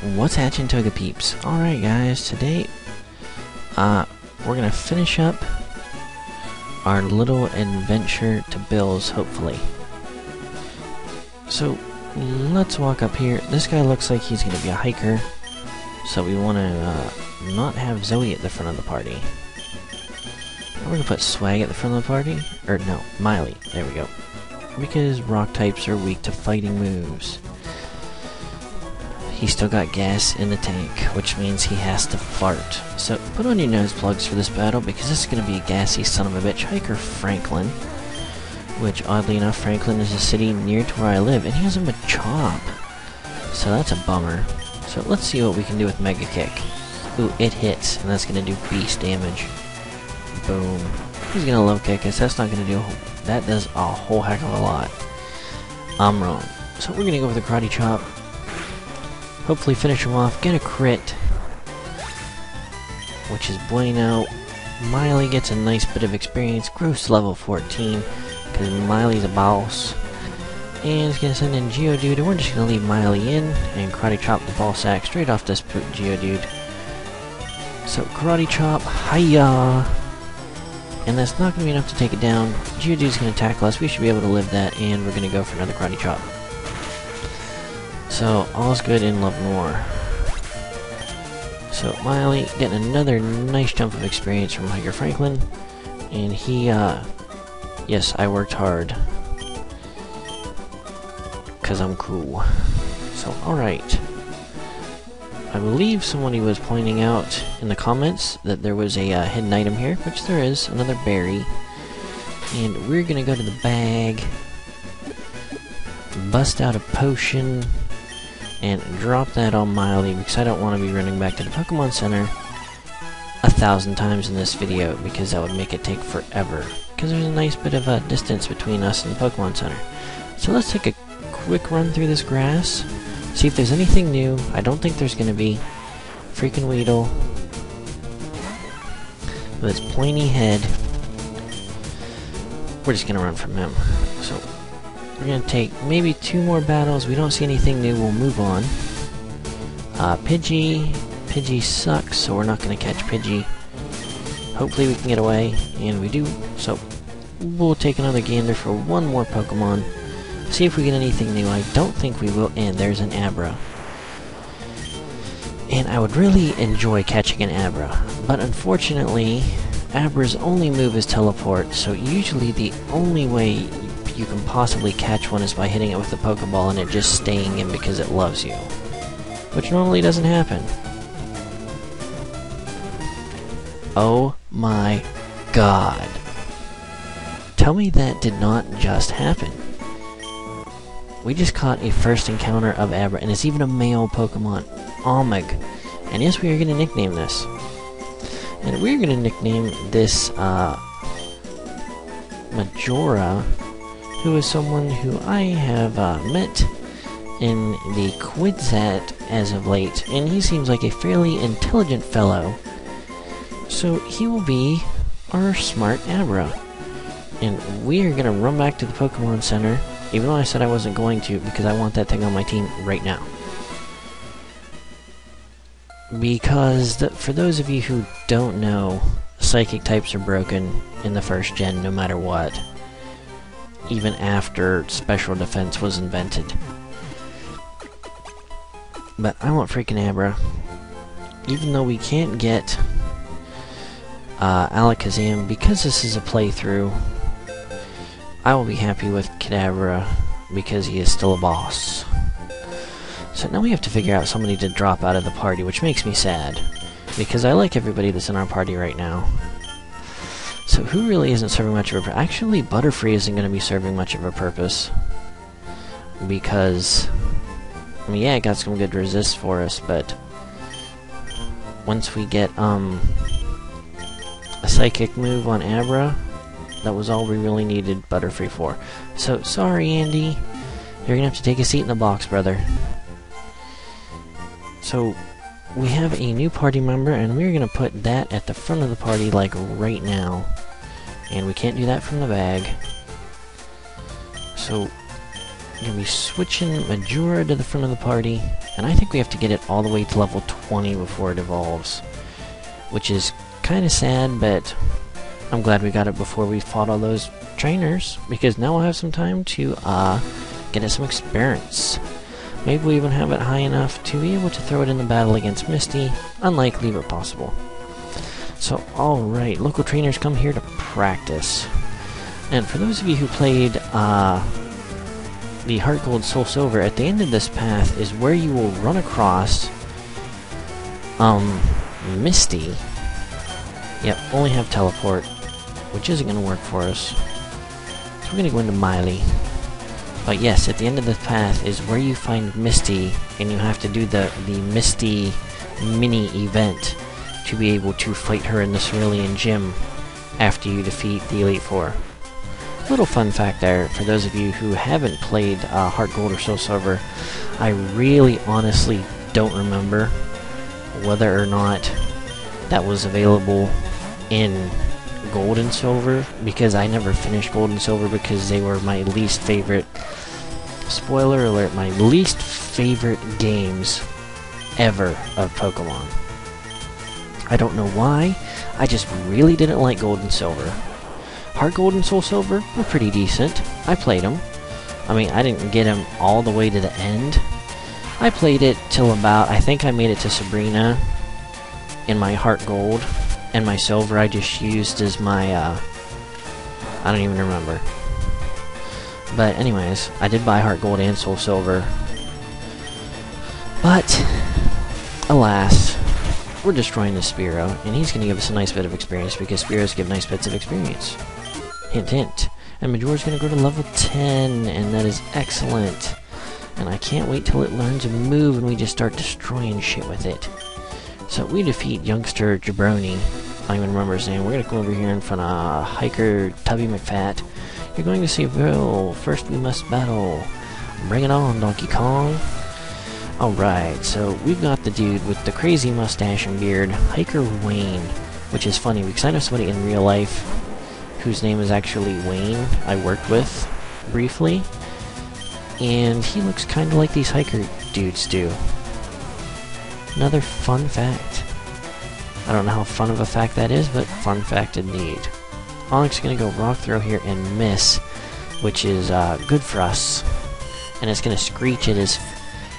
What's hatching, Toga peeps? Alright guys, today we're gonna finish up our little adventure to Bill's, hopefully. So let's walk up here. This guy looks like he's gonna be a hiker, so we wanna not have Zoe at the front of the party. We're gonna put Swag at the front of the party, or no, Miley, there we go. Because rock types are weak to fighting moves. He's still got gas in the tank, which means he has to fart. So put on your nose plugs for this battle, because this is going to be a gassy son of a bitch hiker, Franklin. Which, oddly enough, Franklin is a city near to where I live, and he has a Machop. So that's a bummer. So let's see what we can do with Mega Kick. Ooh, it hits, and that's going to do beast damage. Boom. He's going to low kick us. That's not going to do... That does a whole heck of a lot. I'm wrong. So we're going to go with the Karate Chop. Hopefully finish him off, get a crit, which is bueno. Miley gets a nice bit of experience, gross level 14, because Miley's a boss. And it's going to send in Geodude, and we're just going to leave Miley in, and Karate Chop the ball sack straight off this Geodude. So Karate Chop, hiya! And that's not going to be enough to take it down. Geodude's going to tackle us, we should be able to live that, and we're going to go for another Karate Chop. So, all's good in Love and War. So, Miley getting another nice jump of experience from Hiker Franklin. And he, yes, I worked hard. Because I'm cool. So, alright. I believe somebody was pointing out in the comments that there was a hidden item here, which there is, another berry. And we're gonna go to the bag, bust out a potion, and drop that on Miley, because I don't want to be running back to the Pokemon Center 1,000 times in this video, because that would make it take forever. Because there's a nice bit of a distance between us and the Pokemon Center. So let's take a quick run through this grass, see if there's anything new. I don't think there's going to be. Freaking Weedle with its pointy head. We're just going to run from him. So we're going to take maybe 2 more battles. We don't see anything new, we'll move on. Pidgey sucks, so we're not going to catch Pidgey. Hopefully we can get away, and we do. So we'll take another gander for one more Pokemon. See if we get anything new. I don't think we will, and there's an Abra. And I would really enjoy catching an Abra, but unfortunately, Abra's only move is Teleport, so usually the only way you can possibly catch one is by hitting it with the Pokeball and it just staying in because it loves you. Which normally doesn't happen. Oh my god. Tell me that did not just happen. We just caught a first encounter of Abra, and it's even a male Pokemon, Omeg. And yes, we are going to nickname this. And we're going to nickname this Majora, who is someone who I have met in the Quizat as of late, and he seems like a fairly intelligent fellow. So he will be our smart Abra. And we are going to run back to the Pokemon Center, even though I said I wasn't going to, because I want that thing on my team right now. Because, for those of you who don't know, Psychic types are broken in the first gen no matter what. Even after Special Defense was invented. But I want freaking Abra. Even though we can't get Alakazam, because this is a playthrough, I will be happy with Kadabra, because he is still a boss. So now we have to figure out somebody to drop out of the party, which makes me sad. Because I like everybody that's in our party right now. So who really isn't serving much of a purpose? Actually, Butterfree isn't going to be serving much of a purpose. Because, I mean, yeah, it got some good resist for us, but once we get a Psychic move on Abra, that was all we really needed Butterfree for. So, sorry Andy, you're going to have to take a seat in the box, brother. So, we have a new party member, and we're going to put that at the front of the party, like, right now. And we can't do that from the bag. So, we're going to be switching Majora to the front of the party, And I think we have to get it all the way to level 20 before it evolves. Which is kind of sad, but I'm glad we got it before we fought all those trainers. Because now we'll have some time to get it some experience. Maybe we'll even have it high enough to be able to throw it in the battle against Misty. Unlikely, but possible. So, alright, local trainers come here to practice. And for those of you who played the Heart Gold Soul Silver, at the end of this path is where you will run across Misty. Yep, only have teleport, which isn't going to work for us. So we're going to go into Miley. But yes, at the end of the path is where you find Misty, and you have to do the Misty mini event to be able to fight her in the Cerulean Gym after you defeat the Elite Four. Little fun fact there, for those of you who haven't played Heart Gold or Soul Silver, I really honestly don't remember whether or not that was available in Gold and Silver, because I never finished Gold and Silver because they were my least favorite, spoiler alert, my least favorite games ever of Pokemon. I don't know why, I just really didn't like Gold and Silver. Heart Gold and Soul Silver were pretty decent. I played them. I mean, I didn't get them all the way to the end. I played it till about, I think I made it to Sabrina in my Heart Gold, and my Silver I just used as my, I don't even remember. But anyways, I did buy Heart Gold and Soul Silver. But, alas, we're destroying the Spearow, and he's going to give us a nice bit of experience, because Spearows give nice bits of experience. Hint, hint. And Majora's going to go to level 10, and that is excellent. And I can't wait till it learns a move and we just start destroying shit with it. So we defeat youngster Jabroni. I don't even remember his name. We're going to come over here in front of Hiker Tubby McFat. You're going to see Bill. First we must battle. Bring it on, Donkey Kong. Alright, so we've got the dude with the crazy mustache and beard, Hiker Wayne. Which is funny, because I know somebody in real life whose name is actually Wayne, I worked with briefly. And he looks kind of like these hiker dudes do. Another fun fact. I don't know how fun of a fact that is, but fun fact indeed. Onix is going to go Rock Throw here and miss, which is good for us. And it's going to screech at his...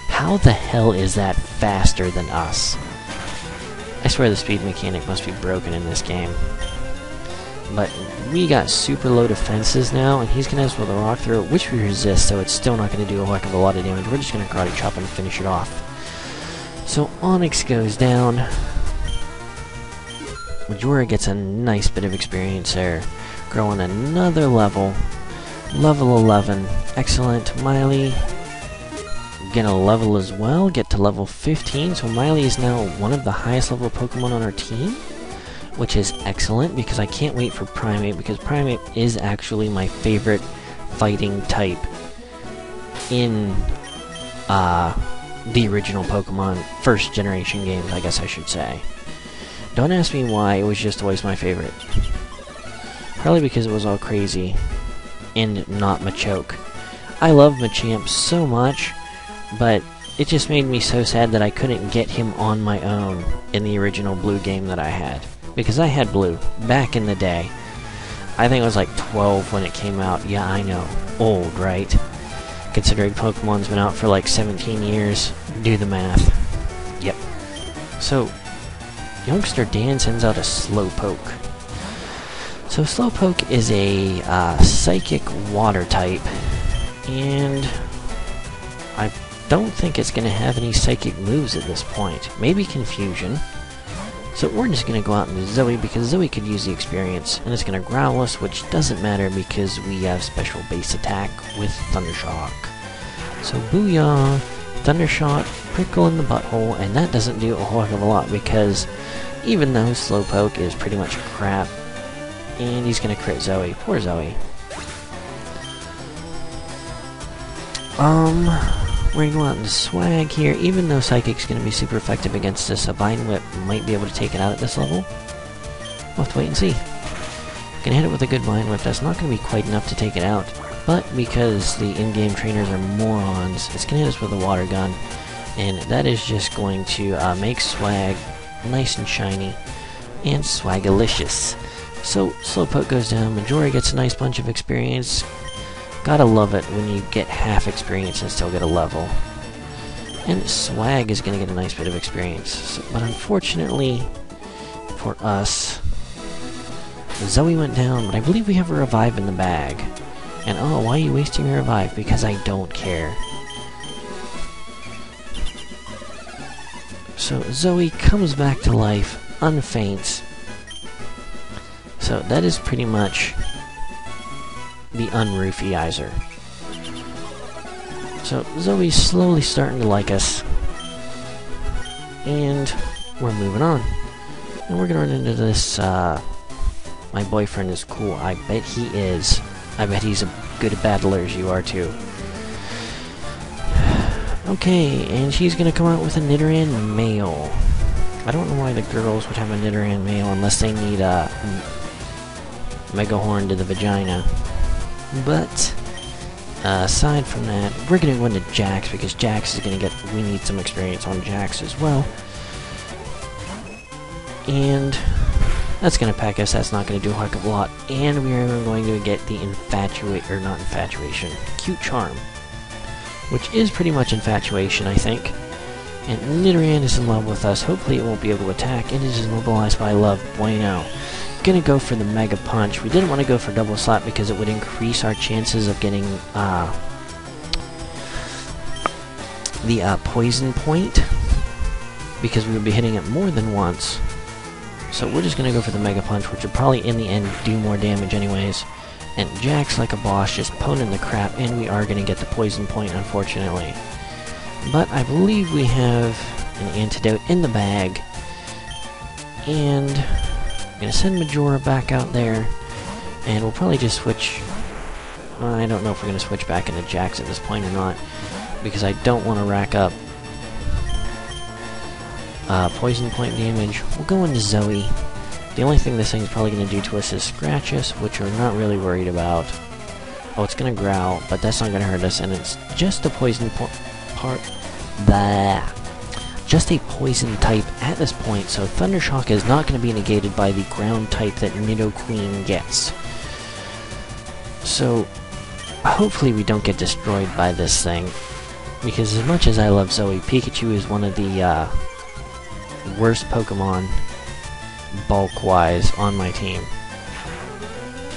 How the hell is that faster than us? I swear the speed mechanic must be broken in this game. But we got super low defenses now, and he's going to hit us with a Rock Throw, which we resist, so it's still not going to do a heck of a lot of damage. We're just going to Karate Chop and finish it off. So Onix goes down. Majora gets a nice bit of experience there, growing another level. Level 11. Excellent. Miley gonna level as well, get to level 15, so Miley is now one of the highest level Pokemon on our team, which is excellent, because I can't wait for Primeape, because Primeape is actually my favorite fighting type in the original Pokemon first generation games, I guess I should say. Don't ask me why, it was just always my favorite. Probably because it was all crazy and not Machoke. I love Machamp so much, but it just made me so sad that I couldn't get him on my own in the original Blue game that I had. Because I had Blue, back in the day. I think I was like 12 when it came out. Yeah, I know. Old, right? Considering Pokemon's been out for like 17 years. Do the math. Yep. So, youngster Dan sends out a Slowpoke. So Slowpoke is a psychic water type. And I don't think it's going to have any psychic moves at this point. Maybe Confusion. So we're just going to go out into Zoe, because Zoe could use the experience, and it's going to growl us, which doesn't matter because we have special base attack with Thundershock. So booyah! Thundershock, prickle in the butthole, and that doesn't do a whole heck of a lot, because even though Slowpoke is pretty much crap, and he's going to crit Zoe. Poor Zoe. We're going to go out into Swag here. Even though Psychic's going to be super effective against this, a Vine Whip might be able to take it out at this level. We'll have to wait and see. Gonna hit it with a good Vine Whip. That's not going to be quite enough to take it out. But because the in-game trainers are morons, it's going to hit us with a Water Gun. and that is just going to make Swag nice and shiny and swagalicious. So Slowpoke goes down, Majora gets a nice bunch of experience. Gotta love it when you get half experience and still get a level. And Swag is gonna get a nice bit of experience. So, but unfortunately for us, Zoe went down, but I believe we have a revive in the bag. And oh, why are you wasting your revive? Because I don't care. So Zoe comes back to life, unfaints. So that is pretty much the unroofyizer. So Zoe's slowly starting to like us. And we're moving on. And we're gonna run into this, my boyfriend is cool. I bet he is. I bet he's as good a battler as you are too. Okay, and she's gonna come out with a Nidoran male. I don't know why the girls would have a Nidoran male unless they need a Mega Horn to the vagina. But aside from that, we're gonna go into Jax because Jax is gonna get. We need some experience on Jax as well. And that's gonna pack us. That's not gonna do a heck of a lot. And we are going to get the Cute Charm, which is pretty much Infatuation, I think. And Nidoran is in love with us. Hopefully it won't be able to attack. It is immobilized by love. Bueno. Gonna go for the Mega Punch. We didn't want to go for Double Slap because it would increase our chances of getting the Poison Point, because we would be hitting it more than once. So we're just gonna go for the Mega Punch, which would probably in the end do more damage anyways. And Jax, like a boss, just poning the crap, and we are gonna get the Poison Point, unfortunately. But I believe we have an antidote in the bag, and I'm gonna send Majora back out there, and we'll probably just switch. I don't know if we're gonna switch back into Jax at this point or not, because I don't want to rack up Poison Point damage. We'll go into Zoe. The only thing this thing's probably going to do to us is scratch us, which we're not really worried about. Oh, it's going to growl, but that's not going to hurt us, and it's just a poison just a poison type at this point, so Thundershock is not going to be negated by the ground type that Nidoqueen gets. So, hopefully we don't get destroyed by this thing, because as much as I love Zoe, Pikachu is one of the worst Pokemon bulk-wise on my team.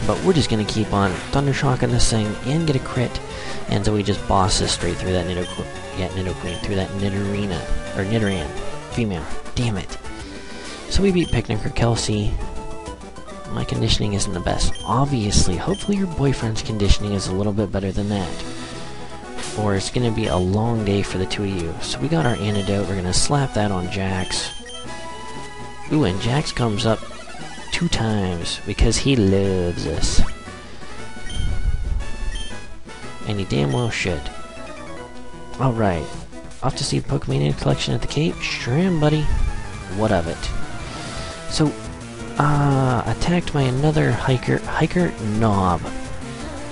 But we're just gonna keep on Thundershocking this thing and get a crit, and Zoe just bosses straight through that Nidoqueen, through that Nidorina, or Nidoran, female. Damn it. So we beat Picnicker Kelsey. My conditioning isn't the best. Obviously, hopefully your boyfriend's conditioning is a little bit better than that, or it's gonna be a long day for the two of you. So we got our antidote, we're gonna slap that on Jax. Ooh, and Jax comes up 2 times, because he loves us. And he damn well should. Alright, off to see the Pokemon collection at the Cape? Sure am, buddy. What of it? So, attacked by another Hiker Knob.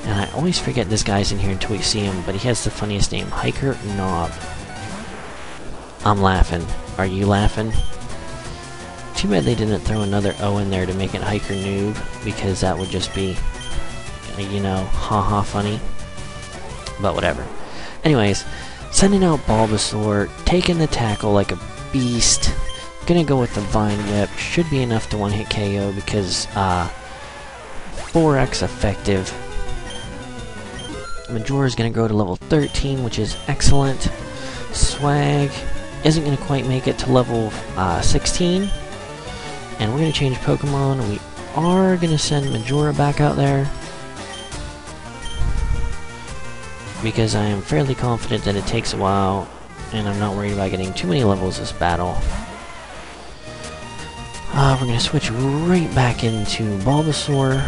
And I always forget this guy's in here until we see him, but he has the funniest name, Hiker Knob. I'm laughing. Are you laughing? Too bad they didn't throw another O in there to make it Hiker Noob, because that would just be, you know, haha funny. But whatever. Anyways, sending out Bulbasaur, taking the tackle like a beast. Gonna go with the Vine Whip. Should be enough to one-hit KO because 4x effective. Majora's gonna grow to level 13, which is excellent. Swag isn't gonna quite make it to level 16. And we're going to change Pokemon. We are going to send Majora back out there, because I am fairly confident that it takes a while, and I'm not worried about getting too many levels this battle. We're going to switch right back into Bulbasaur,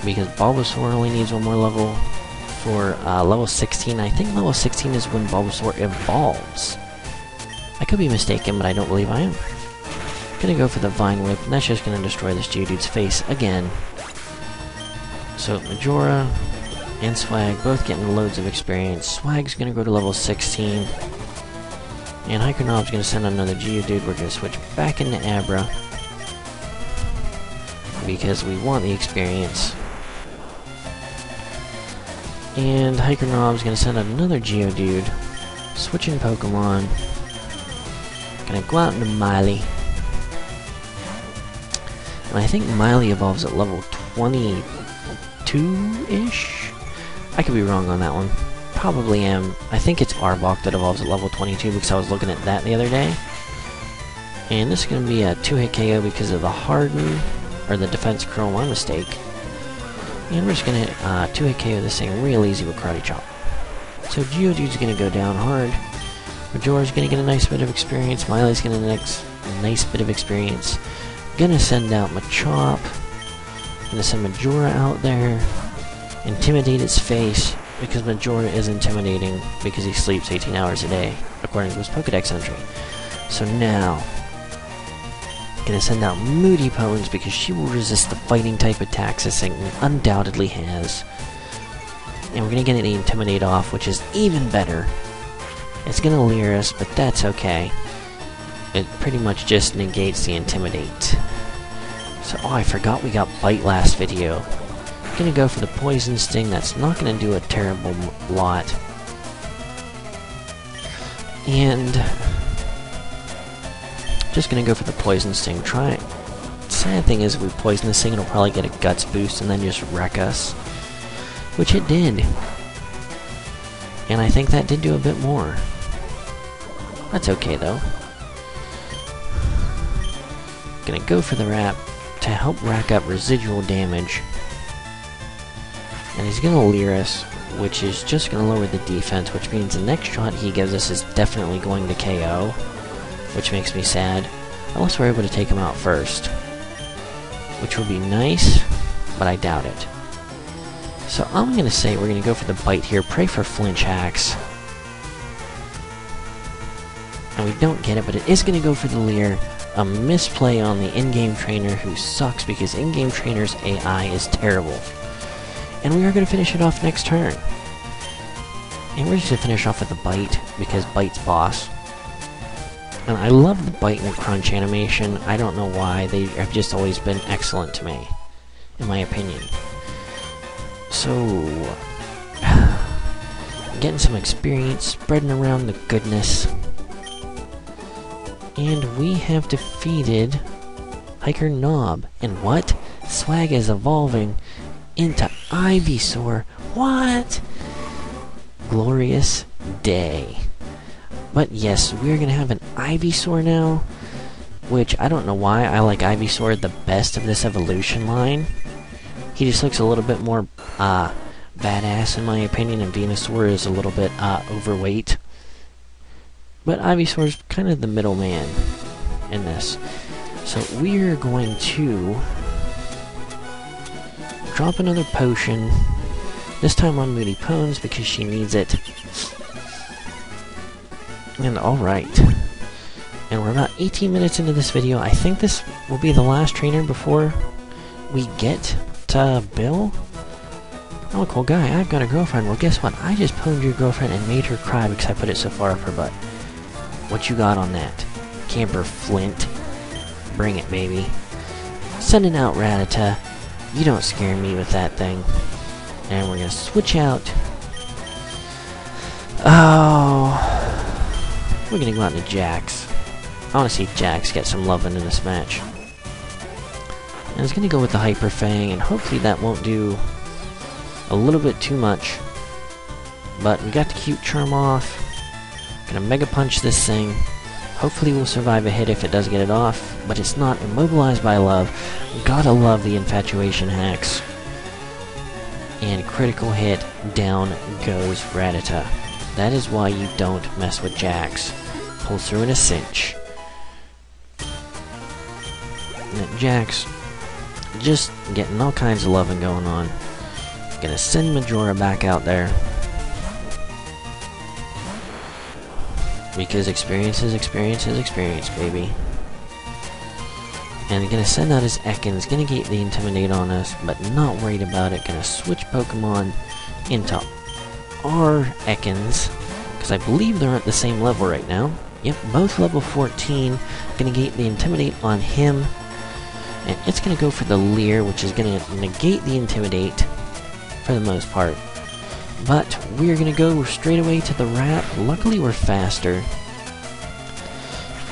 because Bulbasaur only needs one more level for level 16. I think level 16 is when Bulbasaur evolves. I could be mistaken, but I don't believe I am. Gonna go for the Vine Whip, and that's just gonna destroy this Geodude's face again. So Majora and Swag both getting loads of experience. Swag's gonna go to level 16. And Hiker Knob's gonna send another Geodude. We're gonna switch back into Abra. Because we want the experience. And Hiker Knob's gonna send out another Geodude. Switching Pokemon. Gonna go out into Miley. And I think Miley evolves at level 22-ish? I could be wrong on that one. Probably am. I think it's Arbok that evolves at level 22 because I was looking at that the other day. And this is going to be a 2-hit KO because of the Harden, or the Defense Curl, my mistake. And we're just going to 2-hit KO this thing real easy with Karate Chop. So Geodude's going to go down hard. Majora's going to get a nice bit of experience. Miley's going to get a nice bit of experience. Gonna send out Machop. Gonna send Majora out there. Intimidate its face, because Majora is intimidating because he sleeps 18 hours a day, according to his Pokedex entry. So now, gonna send out Moody Pons because she will resist the fighting type attacks this thing undoubtedly has. And we're gonna get the Intimidate off, which is even better. It's gonna leer us, but that's okay. It pretty much just negates the Intimidate. So, oh, I forgot we got Bite last video. Gonna go for the Poison Sting. That's not gonna do a terrible lot. And just gonna go for the Poison Sting. Try it. Sad thing is, if we poison this thing, it'll probably get a Guts boost and then just wreck us. Which it did. And I think that did do a bit more. That's okay, though. Gonna go for the Wrap to help rack up residual damage. And he's gonna leer us, which is just gonna lower the defense, which means the next shot he gives us is definitely going to KO, which makes me sad. Unless we're able to take him out first. Which would be nice, but I doubt it. So I'm gonna say we're gonna go for the Bite here, pray for Flinch Hacks. And we don't get it, but it is gonna go for the leer. A misplay on the in-game trainer who sucks because in-game trainer's AI is terrible. And we are going to finish it off next turn. And we're just going to finish off with the Bite because Bite's boss. And I love the Bite and Crunch animation. I don't know why. They have just always been excellent to me, in my opinion. So, getting some experience, spreading around the goodness. And we have defeated Hiker Knob. And what? Swag is evolving into Ivysaur. What? Glorious day. But yes, we're gonna have an Ivysaur now, which I don't know why I like Ivysaur the best of this evolution line. He just looks a little bit more badass in my opinion, and Venusaur is a little bit overweight. But Ivysaur's kind of the middleman in this. So we're going to drop another potion, this time on Moody Pons because she needs it. And alright. And we're about 18 minutes into this video. I think this will be the last trainer before we get to Bill. I'm a cool guy, I've got a girlfriend. Well, guess what? I just pwned your girlfriend and made her cry because I put it so far up her butt. What you got on that? Camper Flint. Bring it, baby. Sending out Rattata. You don't scare me with that thing. And we're gonna switch out. Oh. We're gonna go out into Jax. I wanna see Jax get some loving in this match. And it's gonna go with the Hyper Fang, and hopefully that won't do a little bit too much. But we got the cute charm off. Gonna Mega Punch this thing. Hopefully we'll survive a hit if it does get it off, but it's not. Immobilized by love. Gotta love the infatuation hacks. And critical hit, down goes Rattata. That is why you don't mess with Jax. Pulls through in a cinch. And Jax, just getting all kinds of loving going on. Gonna send Majora back out there. Because experience is experience is experience, baby. And gonna send out his Ekans, gonna get the Intimidate on us, but not worried about it. Gonna switch Pokemon into our Ekans, because I believe they're at the same level right now. Yep, both level 14. Gonna get the Intimidate on him. And it's gonna go for the Leer, which is gonna negate the Intimidate for the most part. But we're gonna go straight away to the Wrap. Luckily we're faster.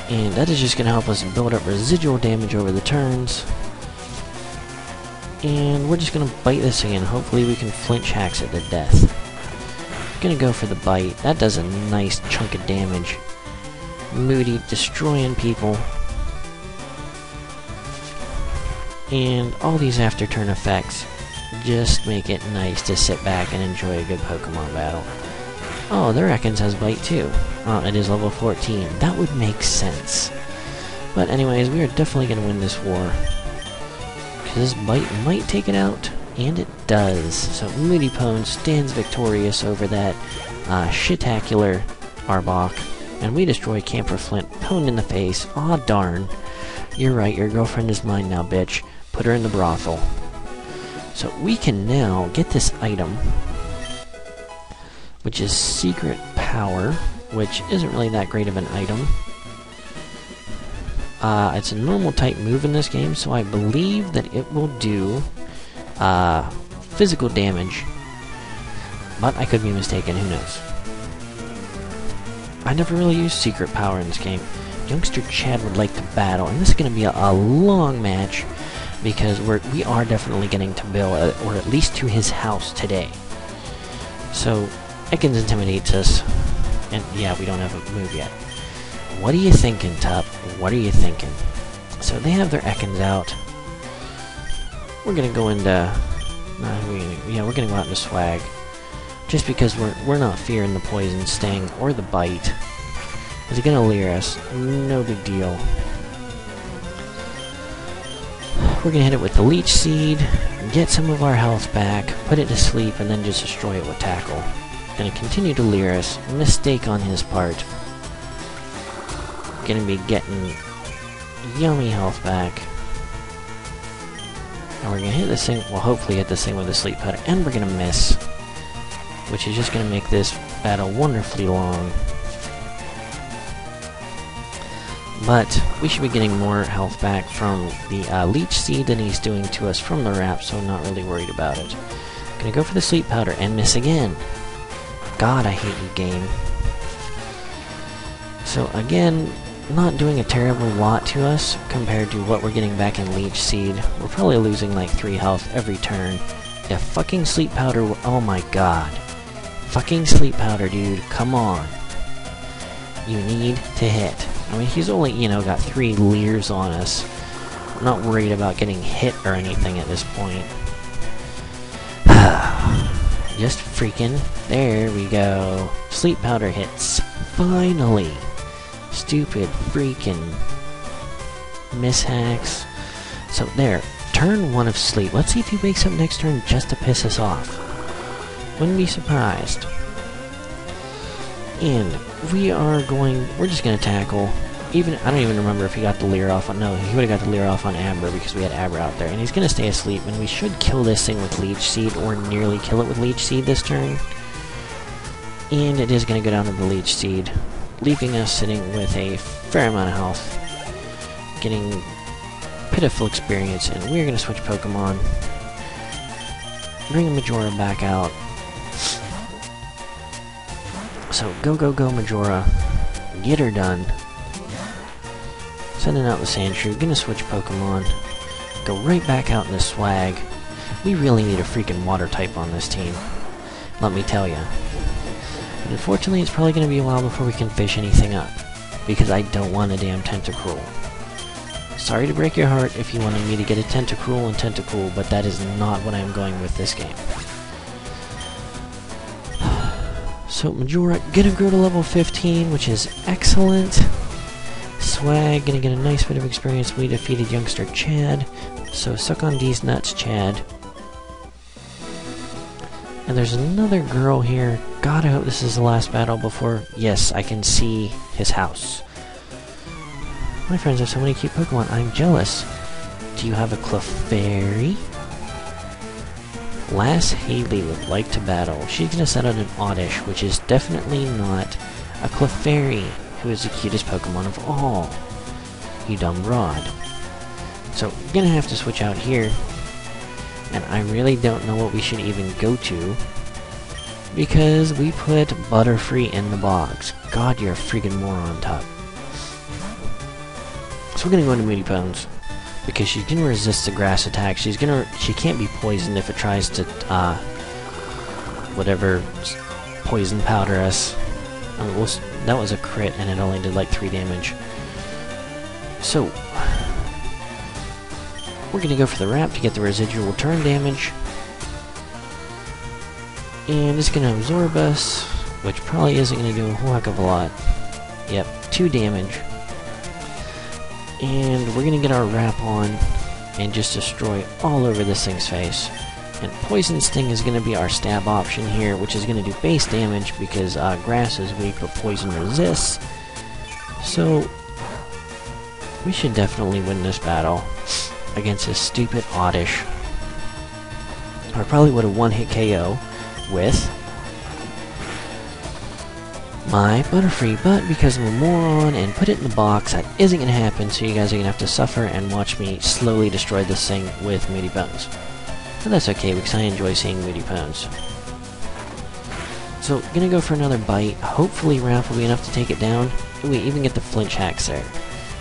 And that is just gonna help us build up residual damage over the turns. And we're just gonna bite this again. Hopefully we can flinch hacks it to death. Gonna go for the bite. That does a nice chunk of damage. Moody destroying people. And all these after turn effects just make it nice to sit back and enjoy a good Pokemon battle. Oh, their Ekans has bite too. Oh, it is level 14. That would make sense. But anyways, we are definitely gonna win this war. This bite might take it out, and it does. So Moody Pone stands victorious over that shitacular Arbok, and we destroy Camper Flint, pwned in the face. Aw darn. You're right, your girlfriend is mine now, bitch. Put her in the brothel. So we can now get this item, which is Secret Power, which isn't really that great of an item. It's a normal type move in this game, so I believe that it will do physical damage. But I could be mistaken, who knows. I never really used Secret Power in this game. Youngster Chad would like to battle, and this is going to be a long match, because we are definitely getting to Bill, or at least to his house today. So, Ekans intimidates us, and yeah, we don't have a move yet. What are you thinking, Tup? What are you thinking? So they have their Ekans out. We're gonna go into... we're gonna go out into Swag. Just because we're not fearing the Poison Sting or the Bite. Is it gonna Leer us? No big deal. We're gonna hit it with the Leech Seed, get some of our health back, put it to sleep, and then just destroy it with Tackle. Gonna continue to Leer us. Mistake on his part. Gonna be getting yummy health back. And we're gonna hit this thing, well hopefully hit this thing with a Sleep Powder, and we're gonna miss. Which is just gonna make this battle wonderfully long. But we should be getting more health back from the Leech Seed than he's doing to us from the Wrap, so I'm not really worried about it. Gonna go for the Sleep Powder and miss again. God, I hate you, game. So again, not doing a terrible lot to us compared to what we're getting back in Leech Seed. We're probably losing like 3 health every turn. If fucking Sleep Powder, oh my god. Fucking Sleep Powder, dude, come on. You need to hit. I mean, he's only, got 3 Leers on us. I'm not worried about getting hit or anything at this point. Just freaking, there we go. Sleep Powder hits. Finally. Stupid freaking mishacks. So there, turn 1 of Sleep. Let's see if he wakes up next turn just to piss us off. Wouldn't be surprised. And we're just gonna Tackle. I don't even remember if he got the Leer off on, no, he would've got the Leer off on Amber because we had Amber out there. And he's gonna stay asleep, and we should kill this thing with Leech Seed, or nearly kill it with Leech Seed this turn. And it is gonna go down to the Leech Seed, leaving us sitting with a fair amount of health, getting pitiful experience, and we're gonna switch Pokemon, bring Majora back out. So go Majora, get her done. Sending out the Sandshrew, gonna switch Pokemon, go right back out into Swag. We really need a freaking water type on this team, let me tell ya. But unfortunately, it's probably going to be a while before we can fish anything up, because I don't want a damn Tentacruel. Sorry to break your heart if you wanted me to get a Tentacruel and Tentacool, but that is not what I'm going with this game. So Majora gonna grow to level 15, which is excellent. Swag gonna get a nice bit of experience. We defeated Youngster Chad, so suck on these nuts, Chad. And there's another girl here. God, I hope this is the last battle before... Yes, I can see his house. My friends have so many cute Pokemon. I'm jealous. Do you have a Clefairy? Lass Haley would like to battle. She's gonna set out an Oddish, which is definitely not a Clefairy. who is the cutest Pokemon of all. You dumb broad. So, we're gonna have to switch out here. And I really don't know what we should even go to, because we put Butterfree in the box. God, you're a freaking moron, Tup. So we're gonna go into Moody Bones, because she's gonna resist the grass attack. She can't be poisoned if it tries to, whatever, poison powder us. I mean, that was a crit, and it only did like 3 damage. So, we're gonna go for the Wrap to get the residual turn damage. And it's gonna absorb us, which probably isn't gonna do a whole heck of a lot. Yep, 2 damage. And we're gonna get our Wrap on and just destroy all over this thing's face. And Poison Sting is gonna be our stab option here, which is gonna do base damage because grass is weak but poison resists. So we should definitely win this battle against this stupid Oddish. I probably would have one-hit KO with my Butterfree, but because I'm a moron and put it in the box, that isn't going to happen, so you guys are going to have to suffer and watch me slowly destroy this thing with Moody Bones. But that's okay, because I enjoy seeing Moody Bones. So, gonna go for another bite. Hopefully Wrap will be enough to take it down. We even get the flinch hacks there.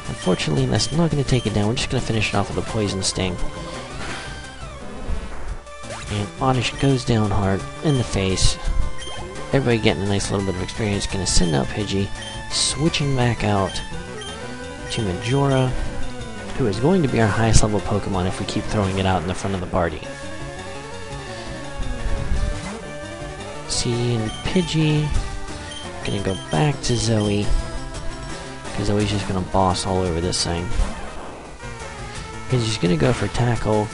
Unfortunately, that's not going to take it down. We're just going to finish it off with a Poison Sting. And Oddish goes down hard in the face. Everybody getting a nice little bit of experience. Going to send out Pidgey, switching back out to Majora, who is going to be our highest level Pokemon if we keep throwing it out in the front of the party. Seeing Pidgey, going to go back to Zoe, because Zoe's just going to boss all over this thing. Pidgey's going to go for Tackle.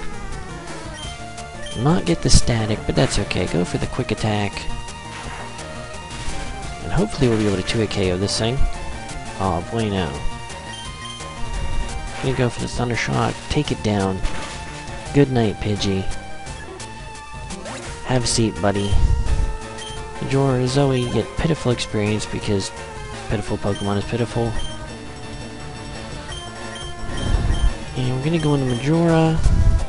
Not get the static, but that's okay. Go for the quick attack. And hopefully we'll be able to 2-hit KO this thing. Oh, bueno. Gonna go for the Thunder Shock. Take it down. Good night, Pidgey. Have a seat, buddy. Majora, Zoe get pitiful experience because pitiful Pokemon is pitiful. And we're gonna go into Majora,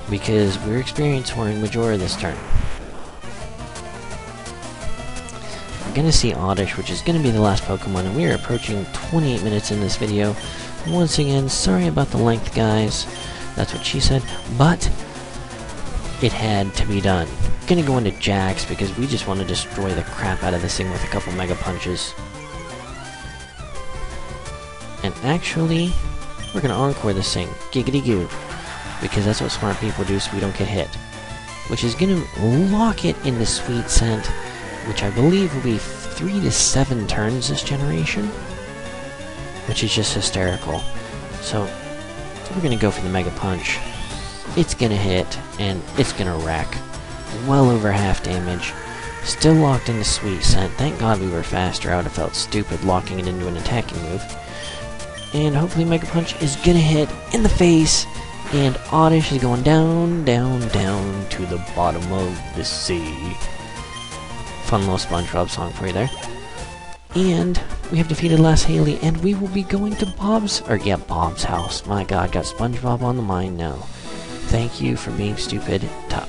because we're experience touring Majora this turn. We're gonna see Oddish, which is gonna be the last Pokemon, and we are approaching 28 minutes in this video. Once again, sorry about the length, guys. That's what she said, but it had to be done. Gonna go into Jax, because we just want to destroy the crap out of this thing with a couple Mega Punches. And actually, we're gonna Encore this thing. Giggity goo. Because that's what smart people do so we don't get hit. Which is gonna lock it in the Sweet Scent, which I believe will be 3 to 7 turns this generation. Which is just hysterical. So, we're gonna go for the Mega Punch. It's gonna hit, and it's gonna wreck. Well over half damage. Still locked in the Sweet Scent. Thank God we were faster. I would have felt stupid locking it into an attacking move. And hopefully Mega Punch is gonna hit in the face. And Oddish is going down, down, down to the bottom of the sea. Fun little SpongeBob song for you there. And we have defeated Last Haley, and we will be going to Bob's house. My God, got SpongeBob on the mind now. Thank you for being stupid, Tup.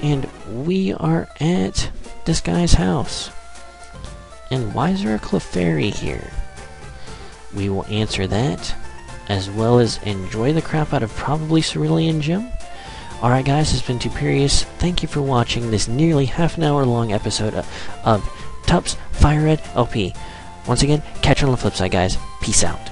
And we are at this guy's house. And why is there a Clefairy here? We will answer that, as well as enjoy the crap out of probably Cerulean Gym. Alright guys, it's been Tuperius. Thank you for watching this nearly half an hour long episode of Tup's Fire Red LP. Once again, catch you on the flip side, guys. Peace out.